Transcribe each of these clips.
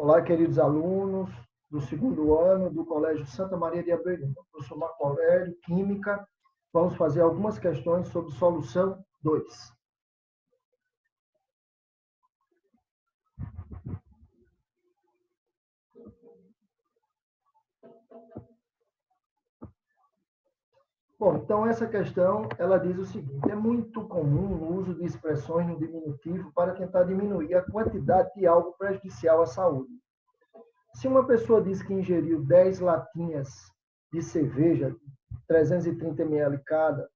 Olá, queridos alunos do segundo ano do Colégio Santa Maria de Abreu. Professor Marco Aurélio, Química. Vamos fazer algumas questões sobre solução 2. Bom, então essa questão, ela diz o seguinte: é muito comum o uso de expressões no diminutivo para tentar diminuir a quantidade de algo prejudicial à saúde. Se uma pessoa diz que ingeriu 10 latinhas de cerveja, 330 ml cada,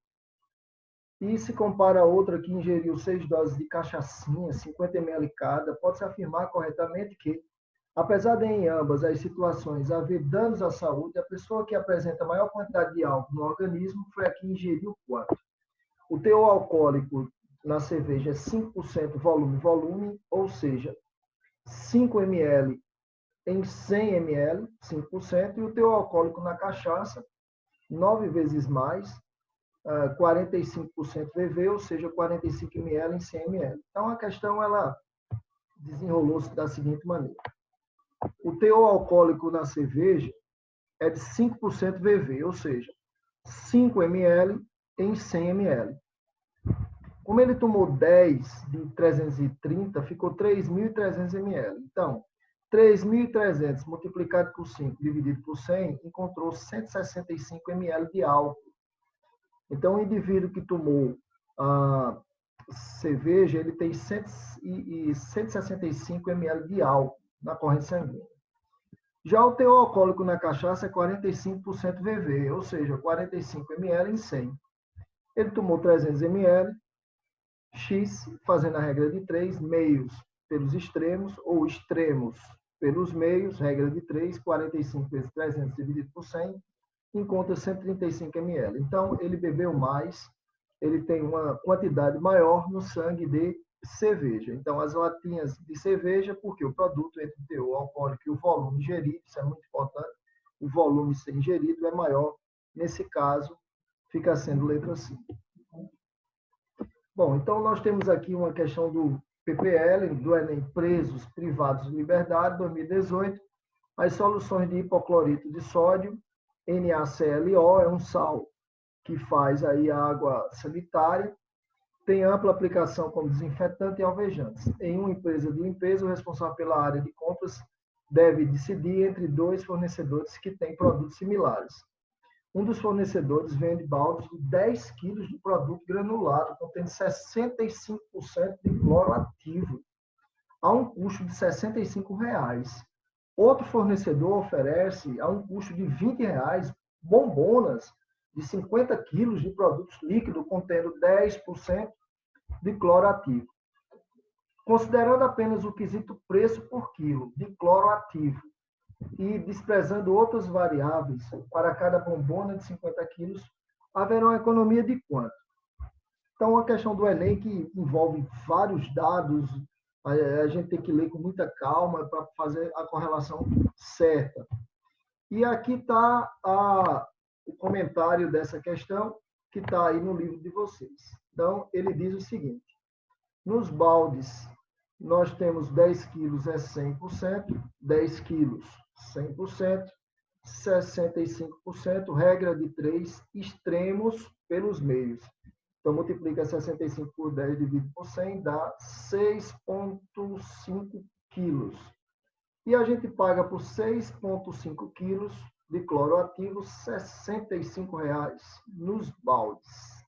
e se compara a outra que ingeriu 6 doses de cachaçinha, 50 ml cada, pode-se afirmar corretamente que, apesar de em ambas as situações haver danos à saúde, a pessoa que apresenta maior quantidade de álcool no organismo foi a que ingeriu quanto? O teor alcoólico na cerveja é 5% volume-volume, ou seja, 5 ml em 100 ml, 5%, e o teor alcoólico na cachaça, 9 vezes mais, 45% VV, ou seja, 45 ml em 100 ml. Então, a questão ela desenrolou-se da seguinte maneira. O teor alcoólico na cerveja é de 5% VV, ou seja, 5 ml em 100 ml. Como ele tomou 10 de 330, ficou 3.300 ml. Então, 3.300 multiplicado por 5 dividido por 100, encontrou 165 ml de álcool. Então, o indivíduo que tomou a cerveja, ele tem 165 ml de álcool na corrente sanguínea. Já o teor alcoólico na cachaça é 45% VV, ou seja, 45 ml em 100. Ele tomou 300 ml, X, fazendo a regra de 3, meios pelos extremos, ou extremos pelos meios, regra de 3, 45 vezes 300 dividido por 100, encontra 135 ml. Então, ele bebeu mais, ele tem uma quantidade maior no sangue de cerveja. Então, as latinhas de cerveja, porque o produto entre o teor alcoólico e o volume ingerido, isso é muito importante, o volume ser ingerido é maior. Nesse caso, fica sendo letra C. Bom, então nós temos aqui uma questão do PPL, do Enem Presos Privados de Liberdade, 2018. As soluções de hipoclorito de sódio, NaClO, é um sal que faz aí a água sanitária, tem ampla aplicação como desinfetante e alvejantes. Em uma empresa de limpeza, o responsável pela área de compras deve decidir entre dois fornecedores que têm produtos similares. Um dos fornecedores vende baldes de 10 quilos de produto granulado, contendo 65% de cloro ativo, a um custo de R$ 65. Outro fornecedor oferece, a um custo de R$ 20, bombonas de 50 quilos de produtos líquidos, contendo 10% de cloro ativo. Considerando apenas o quesito preço por quilo de cloro ativo e desprezando outras variáveis, para cada bombona de 50 quilos, haverá uma economia de quanto? Então, a questão do Enem, que envolve vários dados, a gente tem que ler com muita calma para fazer a correlação certa. E aqui está o comentário dessa questão, que está aí no livro de vocês. Então, ele diz o seguinte: nos baldes, nós temos 10 quilos é 100%, 10 quilos 100%, 65%, regra de 3, extremos pelos meios. Então, multiplica 65 por 10 dividido por 100, dá 6,5 quilos. E a gente paga por 6,5 quilos de cloro ativo R$ 65 nos baldes.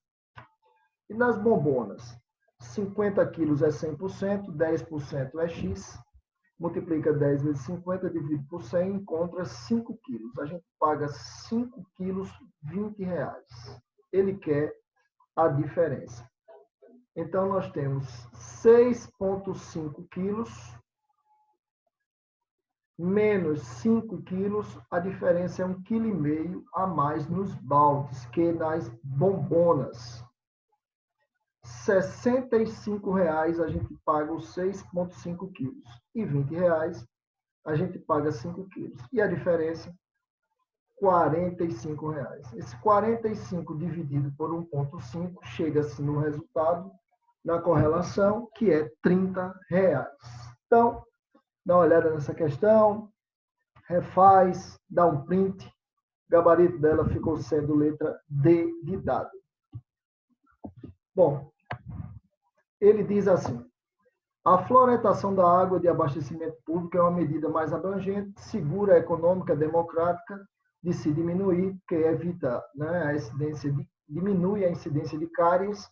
E nas bombonas? 50 quilos é 100%, 10% é X, multiplica 10 vezes 50, divide por 100, encontra 5 quilos. A gente paga 5 quilos, R$ 20. Ele quer a diferença. Então, nós temos 6,5 quilos menos 5 quilos, a diferença é 1,5 kg a mais nos baldes que nas bombonas. R$ 65 a gente paga os 6,5 quilos. E R$ 20 a gente paga 5 quilos. E a diferença? R$ 45. Esse 45 dividido por 1,5 chega-se no resultado, na correlação, que é R$ 30. Então, Dá uma olhada nessa questão, refaz, dá um print. O gabarito dela ficou sendo letra D de dado. Bom, ele diz assim: a fluoretação da água de abastecimento público é uma medida mais abrangente, segura, econômica, democrática de se diminuir, que evita, né, a incidência diminui a incidência de cáries,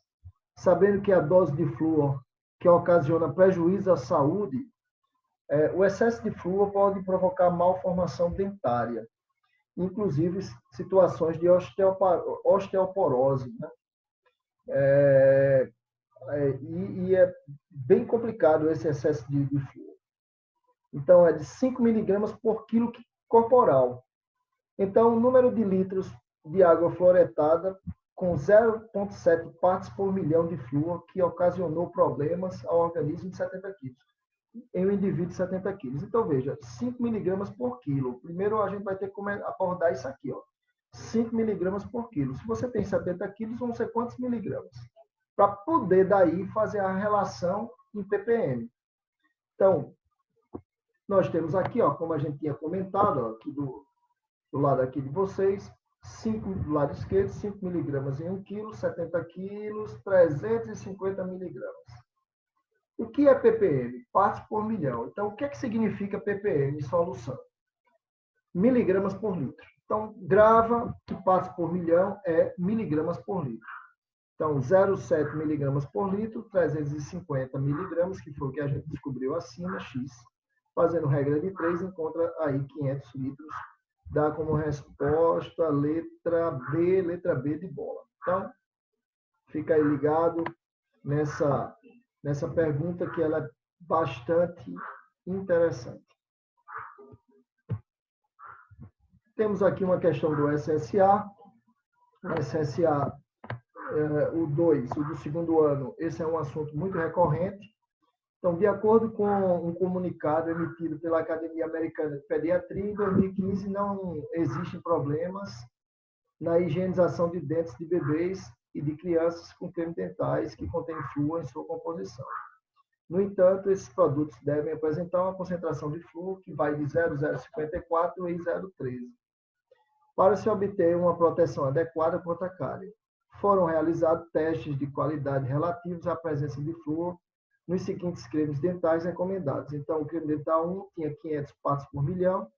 sabendo que a dose de flúor que ocasiona prejuízo à saúde, o excesso de flúor pode provocar malformação dentária, inclusive situações de osteoporose, né? E é bem complicado esse excesso de flúor. Então, é de 5 miligramas por quilo corporal. Então, o número de litros de água fluoretada com 0,7 partes por milhão de flúor que ocasionou problemas ao organismo de 70 quilos, em um indivíduo de 70 quilos. Então, veja, 5 miligramas por quilo. Primeiro, a gente vai ter que abordar isso aqui, ó. 5 miligramas por quilo. Se você tem 70 quilos, vão ser quantos miligramas? Para poder daí fazer a relação em ppm. Então, nós temos aqui, ó, como a gente tinha comentado, ó, aqui do lado aqui de vocês, 5 do lado esquerdo, 5 miligramas em 1 quilo, 70 quilos, 350 miligramas. O que é ppm? Partes por milhão. Então, o que é que significa ppm em solução? Miligramas por litro. Então, grava que partes por milhão é miligramas por litro. Então, 0,7 miligramas por litro, 350 miligramas, que foi o que a gente descobriu acima, X. Fazendo regra de 3, encontra aí 500 litros. Dá como resposta letra B de bola. Então, fica aí ligado nessa pergunta que ela é bastante interessante. Temos aqui uma questão do SSA. O SSA, o 2, o do segundo ano, esse é um assunto muito recorrente. Então, de acordo com um comunicado emitido pela Academia Americana de Pediatria, em 2015 não existem problemas na higienização de dentes de bebês e de crianças com cremes dentais que contêm flúor em sua composição. No entanto, esses produtos devem apresentar uma concentração de flúor que vai de 0,054 e 0,13, para se obter uma proteção adequada contra a cárie. Foram realizados testes de qualidade relativos à presença de flúor nos seguintes cremes dentais recomendados. Então, o creme dental 1 tinha 500 partes por milhão,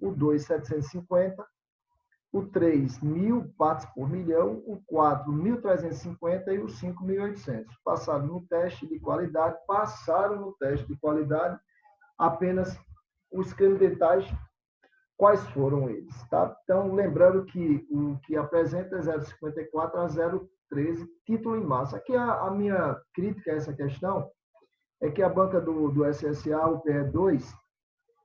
o 2, 750, o 3, 1.000 partes por milhão, o 4, 1.350 e o 5, 1.800. Passaram no teste de qualidade, apenas os cremes dentais. Quais foram eles? Tá? Então, lembrando que o que apresenta é 0,54 a 0,13, título em massa. Aqui a minha crítica a essa questão é que a banca do SSA, o PE2,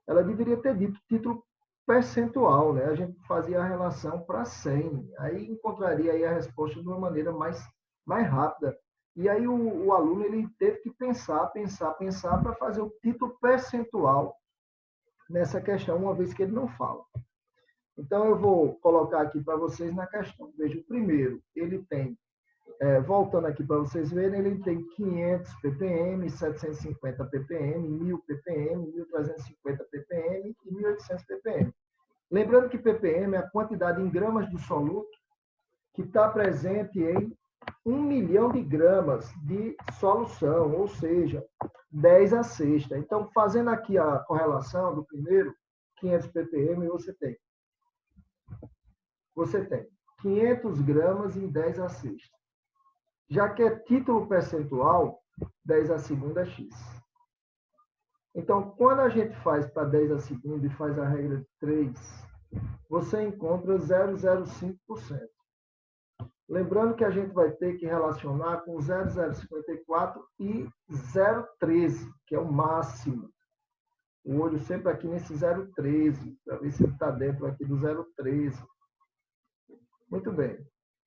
ela deveria ter dito título percentual, né? A gente fazia a relação para 100, aí encontraria aí a resposta de uma maneira mais rápida. E aí o aluno ele teve que pensar para fazer o título percentual nessa questão, uma vez que ele não fala. Então, eu vou colocar aqui para vocês na questão. Veja, o primeiro, ele tem, voltando aqui para vocês verem, ele tem 500 ppm, 750 ppm, 1.000 ppm, 1.350 ppm e 1.800 ppm. Lembrando que ppm é a quantidade em gramas do soluto que está presente em 1 milhão de gramas de solução, ou seja, 10 a sexta. Então, fazendo aqui a correlação do primeiro, 500 ppm, você tem 500 gramas em 10 a sexta. Já que é título percentual, 10 a segunda é X. Então, quando a gente faz para 10 a segunda e faz a regra de 3, você encontra 0,05%. Lembrando que a gente vai ter que relacionar com 0,054 e 0,13, que é o máximo. O olho sempre aqui nesse 0,13, para ver se ele está dentro aqui do 0,13. Muito bem.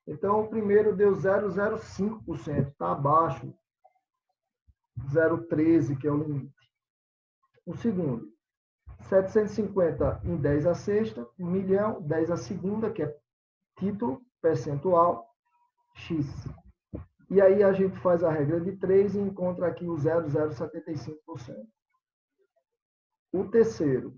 Então, o primeiro deu 0,05%, está abaixo. 0,13, que é o limite. O segundo, 750 em 10 a sexta, 1 milhão, 10 a segunda, que é título percentual, X. E aí a gente faz a regra de 3 e encontra aqui o 0,075%. O terceiro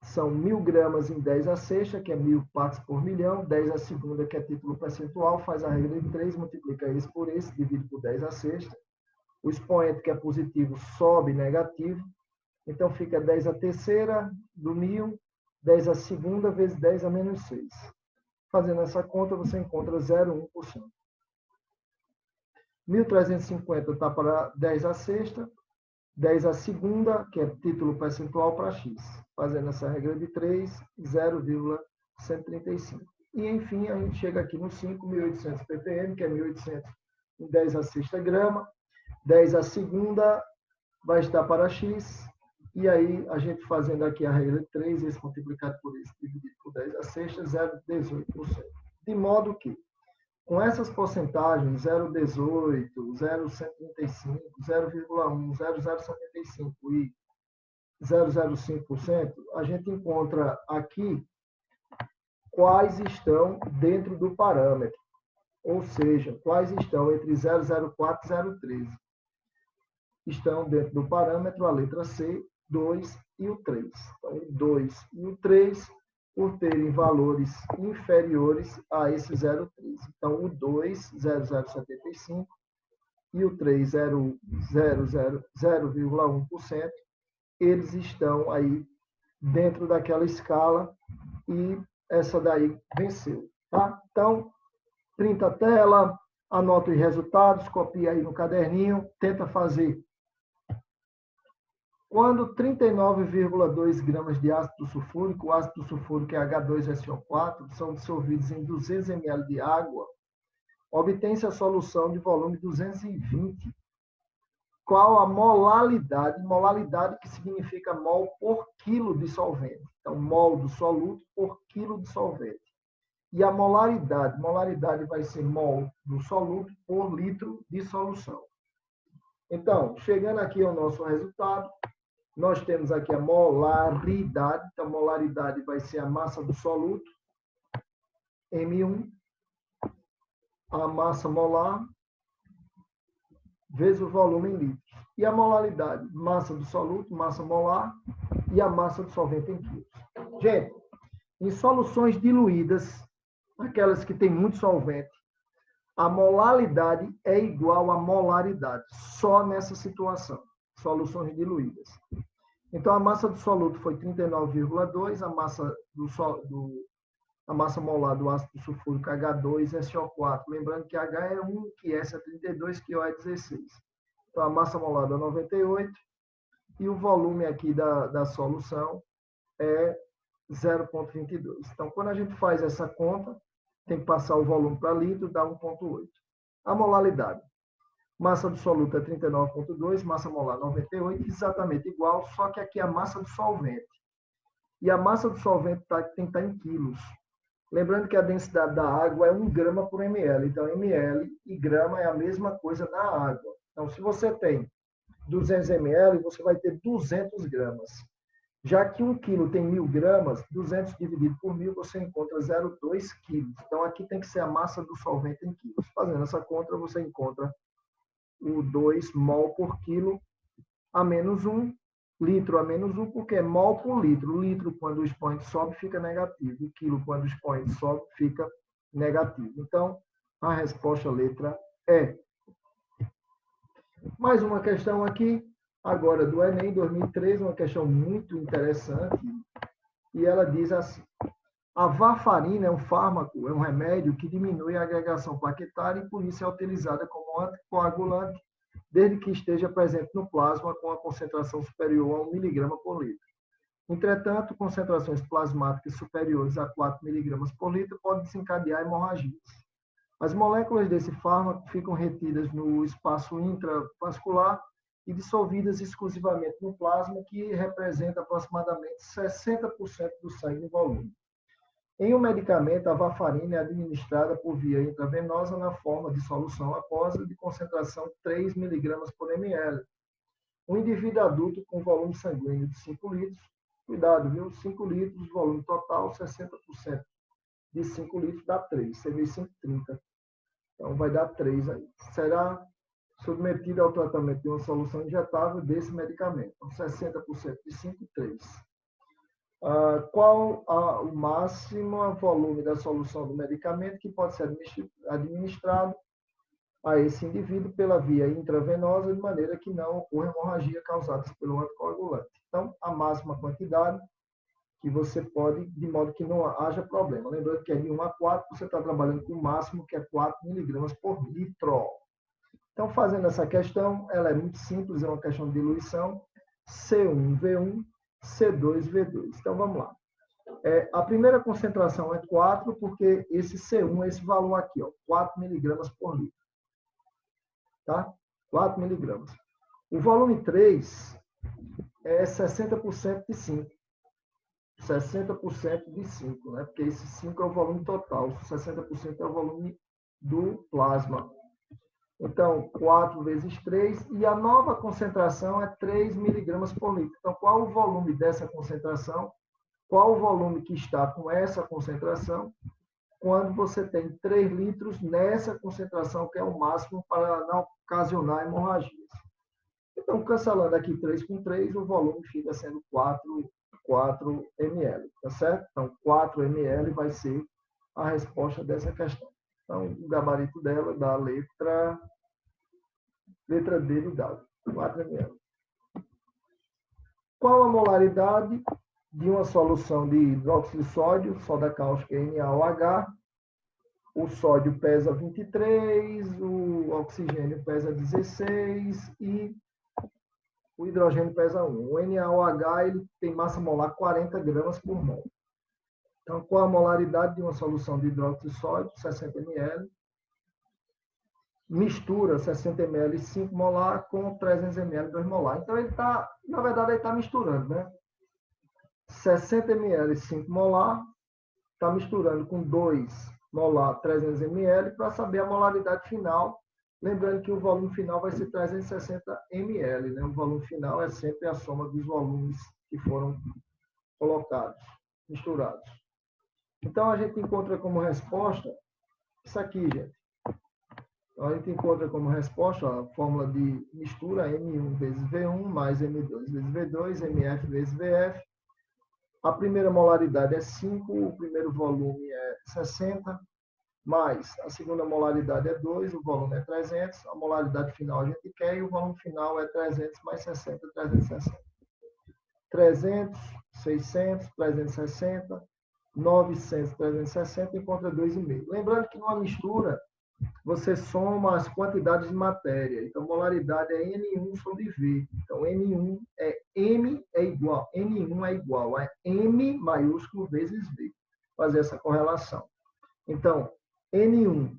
são 1.000 gramas em 10 a sexta, que é 1.000 partes por milhão, 10 a segunda, que é título percentual, faz a regra de 3, multiplica esse por esse, divide por 10 a sexta. O expoente, que é positivo, sobe negativo, então fica 10 a terceira do 1.000, 10 a segunda vezes 10 a menos 6. Fazendo essa conta, você encontra 0,1%. 1.350 está para 10 a sexta, 10 a segunda, que é título percentual, para x. Fazendo essa regra de 3, 0,135. E, enfim, a gente chega aqui no 5, 1.800 ppm, que é 1.800 em 10 a sexta grama. 10 a segunda vai estar para x. E aí, a gente fazendo aqui a regra de 3, esse multiplicado por esse, dividido por 10 a sexta, 0,18%. De modo que, com essas porcentagens, 0,18, 0,135, 0,1, 0,075 e 0,05%, a gente encontra aqui quais estão dentro do parâmetro, ou seja, quais estão entre 0,04 e 0,13. Estão dentro do parâmetro a letra C, 2 e o 3. Então, o 2 e o 3, por terem valores inferiores a esse 0,13. Então, o 2, 0,075, e o 3, 0,1%, eles estão aí dentro daquela escala e essa daí venceu. Tá? Então, printa a tela, anota os resultados, copia aí no caderninho, tenta fazer. Quando 39,2 gramas de ácido sulfúrico, o ácido sulfúrico é H2SO4, são dissolvidos em 200 ml de água, obtém-se a solução de volume 220. Qual a molalidade? Molalidade que significa mol por quilo de solvente. Então, mol do soluto por quilo de solvente. E a molaridade? Molaridade vai ser mol do soluto por litro de solução. Então, chegando aqui ao nosso resultado, nós temos aqui a molaridade. Então, a molaridade vai ser a massa do soluto, M1, a massa molar, vezes o volume em litros. E a molaridade, massa do soluto, massa molar, e a massa do solvente em quilos. Gente, em soluções diluídas, aquelas que têm muito solvente, a molaridade é igual à molaridade, só nessa situação, soluções diluídas. Então, a massa do soluto foi 39,2, a massa molar do ácido sulfúrico H2SO4. Lembrando que H é 1, que S é 32, que O é 16. Então, a massa molar dá 98 e o volume aqui da solução é 0,22. Então, quando a gente faz essa conta, tem que passar o volume para litro, dá 1,8. A molaridade. Massa do soluto é 39,2, massa molar 98, exatamente igual, só que aqui é a massa do solvente. E a massa do solvente tem que estar em quilos. Lembrando que a densidade da água é 1 grama por ml. Então, ml e grama é a mesma coisa na água. Então, se você tem 200 ml, você vai ter 200 gramas. Já que 1 quilo tem 1.000 gramas, 200 dividido por 1.000, você encontra 0,2 quilos. Então, aqui tem que ser a massa do solvente em quilos. Fazendo essa conta, você encontra o 2 mol por quilo a menos 1, litro a menos 1, porque é mol por litro. O litro, quando o expoente sobe, fica negativo. O quilo, quando o expoente sobe, fica negativo. Então, a resposta letra E. Mais uma questão aqui, agora do Enem 2013, uma questão muito interessante. E ela diz assim: a varfarina é um fármaco, é um remédio que diminui a agregação plaquetária e por isso é utilizada como anticoagulante, desde que esteja presente no plasma com a concentração superior a 1 mg por litro. Entretanto, concentrações plasmáticas superiores a 4 mg por litro podem desencadear hemorragias. As moléculas desse fármaco ficam retidas no espaço intravascular e dissolvidas exclusivamente no plasma, que representa aproximadamente 60% do sangue em volume. Em um medicamento, a varfarina é administrada por via intravenosa na forma de solução aquosa de concentração 3 mg por ml. Um indivíduo adulto com volume sanguíneo de 5 litros, cuidado, viu? 5 litros, volume total, 60% de 5 litros dá 3, você vê 5,30. Então, vai dar 3 aí. Será submetido ao tratamento de uma solução injetável desse medicamento. Então, 60% de 5, 3. Qual o máximo volume da solução do medicamento que pode ser administrado a esse indivíduo pela via intravenosa, de maneira que não ocorra hemorragia causada pelo anticoagulante. Então, a máxima quantidade que você pode, de modo que não haja problema. Lembrando que é de 1 a 4, você está trabalhando com o máximo, que é 4 miligramas por litro. Então, fazendo essa questão, ela é muito simples, é uma questão de diluição, C1V1, C2V2. Então, vamos lá. A primeira concentração é 4, porque esse C1 é esse valor aqui, ó, 4 miligramas por litro. Tá? 4 miligramas. O volume 3 é 60% de 5. 60% de 5, né? Porque esse 5 é o volume total, 60% é o volume do plasma. Então, 4 vezes 3, e a nova concentração é 3 miligramas por litro. Então, qual o volume dessa concentração? Qual o volume que está com essa concentração? Quando você tem 3 litros nessa concentração, que é o máximo para não ocasionar hemorragias. Então, cancelando aqui 3 com 3, o volume fica sendo 4 ml, tá certo? Então, 4 ml vai ser a resposta dessa questão. Então, o gabarito dela da letra D de dado, 4 ml. Qual a molaridade de uma solução de hidróxido de sódio, soda cáustica NaOH? O sódio pesa 23, o oxigênio pesa 16 e o hidrogênio pesa 1. O NaOH ele tem massa molar 40 gramas por mol. Então, qual a molaridade de uma solução de hidróxido de sódio? 60 ml. Mistura 60 ml 5 molar com 300 ml 2 molar. Então, ele está, na verdade, ele está misturando, né? 60 ml 5 molar, está misturando com 2 molar 300 ml para saber a molaridade final. Lembrando que o volume final vai ser 360 ml, né? O volume final é sempre a soma dos volumes que foram colocados, misturados. Então, a gente encontra como resposta isso aqui, gente. Então, a gente encontra como resposta a fórmula de mistura M1 vezes V1 mais M2 vezes V2, MF vezes VF. A primeira molaridade é 5, o primeiro volume é 60, mais a segunda molaridade é 2, o volume é 300, a molaridade final a gente quer e o volume final é 300 mais 60, 360. 300, 600, 360, 900, 360, encontra 2,5. Lembrando que numa mistura, você soma as quantidades de matéria. Então, molaridade é N1 sobre V. Então, N1 é M é igual, N1 é igual a M maiúsculo vezes V. Fazer essa correlação. Então, N1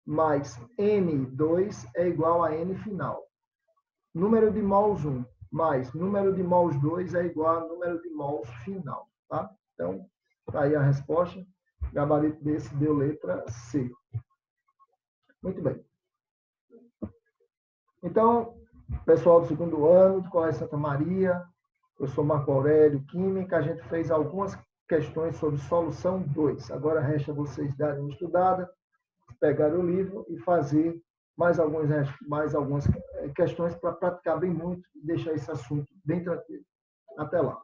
mais N2 é igual a N final. Número de mols 1 mais número de mols 2 é igual a número de mols final. Tá? Então, está aí a resposta. O gabarito desse deu letra C. Muito bem. Então, pessoal do segundo ano, do Colégio Santa Maria, eu sou Marco Aurélio, Química, a gente fez algumas questões sobre solução 2. Agora resta vocês darem uma estudada, pegar o livro e fazer mais algumas questões para praticar bem muito e deixar esse assunto bem tranquilo. Até lá.